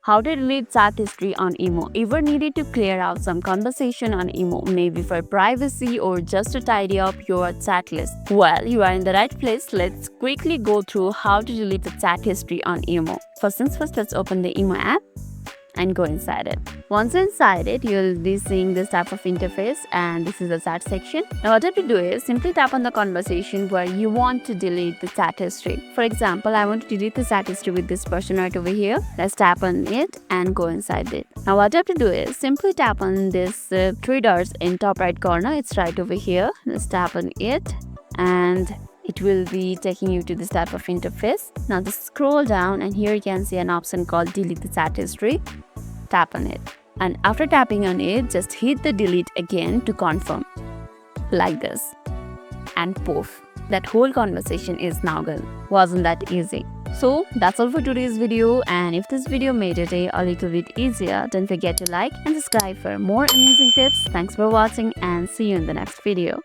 How to delete chat history on IMO. Ever needed to clear out some conversation on IMO, maybe for privacy or just to tidy up your chat list? Well, you are in the right place. Let's quickly go through how to delete the chat history on IMO. First things first, let's open the IMO app and go inside it. Once inside it, you'll be seeing this type of interface, and this is the chat section. Now what you have to do is simply tap on the conversation where you want to delete the chat history. For example, I want to delete the chat history with this person right over here. Let's tap on it and go inside it. Now what you have to do is simply tap on this three dots in top right corner. It's right over here. Let's tap on it and it will be taking you to this type of interface. Now just scroll down and here you can see an option called delete the chat history. Tap on it, and after tapping on it, just hit the delete again to confirm, like this, and poof, that whole conversation is now gone. Wasn't that easy? So that's all for today's video, and if this video made your day a little bit easier, don't forget to like and subscribe for more amazing tips. Thanks for watching and see you in the next video.